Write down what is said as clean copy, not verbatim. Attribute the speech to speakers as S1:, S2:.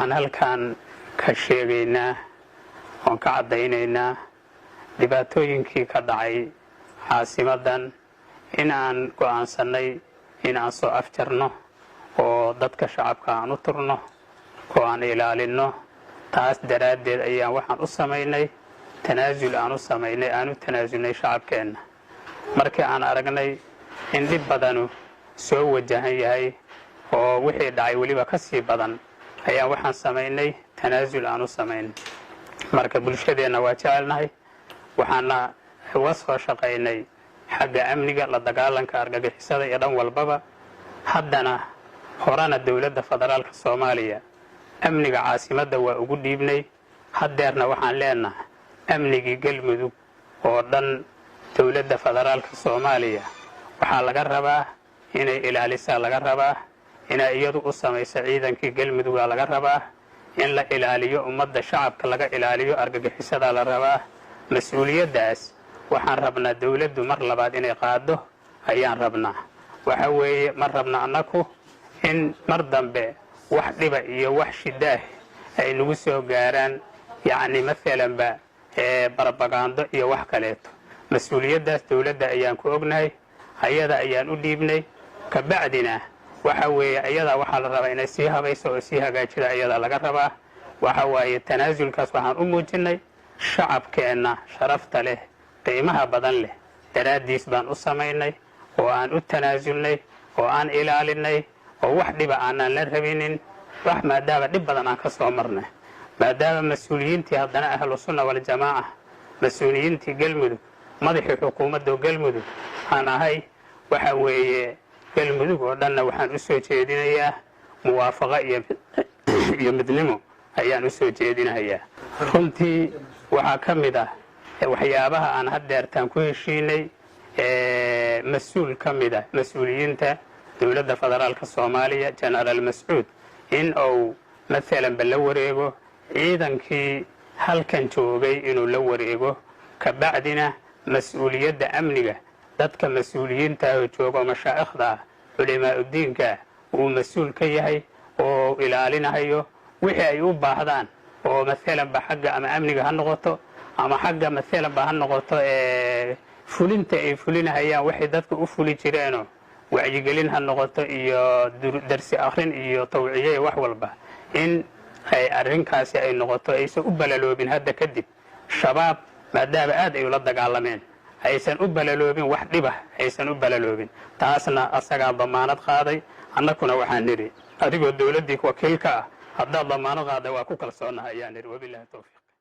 S1: waxaan halkan ka sheegaynaa oon ka caddaynaynaa dhibaatooyinkii ka dhacay caasimadan in aan go'aansannay in aan soo afjarno oo dadka shacabka aan u turno oo aan ilaalinno. taas daraaddeed ayaan waxaan u samaynay tanaasul aan u tanaasulnay shacabkeenna. markii aan aragnay in dhib badanu soo wajahan yahay oo wixii dhacay weliba ka sii badan ayaan waxaan samaynay tanaasul aan u samaynay. marka bulshadeenna waa jecelnahay, waxaana uga soo shaqaynay xagga amniga, la dagaalanka argagixisada iyo dhan walbaba. haddana horena dowladda federaalka soomaaliya amniga caasimadda waa ugu dhiibnay. haddeerna waxaan leenahay amnigii galmudug oo dhan dowladda federaalka soomaaliya waxaa laga rabaa inay ilaalisaa, laga rabaa inay iyadu u samayso ciidankii galmudugaa laga rabaa, in la ilaaliyo ummadda shacabka laga ilaaliyo argagixisadaa la rabaa. mas-uuliyaddaas waxaan rabnaa dowladdu mar labaad inay qaado ayaan rabnaa. waxa weeye ma rabna annaku in mar dambe wax dhiba iyo wax shidaah ay nagu soo gaaraan, yacni maalanba barbagaando iyo wax kaleeto. mas-uuliyaddaas dowladda ayaan ku ognahay, ayada ayaan u dhiibnay. kabacdina waxa weeye ayadaa waxaa la rabaa inay sii habayso oo sii hagaajida ayadaa laga rabaa. waxa waaye tanaasulkaas waxaan u muujinnay shacabkeenna sharafta leh, qiimaha badan leh daraaddiis baan u samaynay oo aan u tanaasulnay oo aan ilaalinay oo wax dhiba aanaan la rabinin. wax maadaama dhib badan aan ka soo marnay, maadaama mas-uuliyiintii haddana ahlu sunna waljamaaca, mas-uuliyiintii galmudug, madaxii xukuumadda galmudug aan ahay, waxa weeye galmudug oo dhanna waxaan u soo jeedinayaa muwaafaqo iyo midnimo ayaan u soo jeedinayaa. runtii waxaa ka mid ah waxyaabaha aan haddeertaan ku heshiinay mas-uul ka mid ah mas-uuliyiinta dowladda federaalka soomaaliya jenaraal mascuud in uu maalanba la wareego ciidankii halkan joogay inuu la wareego. kabacdina mas-uuliyadda amniga dadka mas-uuliyiintaah joogo mashaa'ikhda ah, culimaa'udiinka uu mas-uul ka yahay oo ilaalinahayo wixii ay u baahdaan oo maalanba xagga ama amniga ha noqoto ama xagga maalanba ha noqoto fulinta ay fulinahayaan waxay dadka u fuli jireenoo wacyigelin ha noqoto iyo darsi akhrin iyo tawciye wax walba, in ay arrinkaasi ay noqoto aysan u balaloobin. hadda kadib shabaab maadaama aad ay ula dagaalameen aysan u balaloobin, wax dhibah aysan u balaloobin. taasna asagaa damaanad qaaday. annakuna waxaan nidhi adigoo dowladdii wakiilka ah haddaad damaanad qaaday waa ku kalsoonaha ayaan nidhi. wabillahi tawfiiq.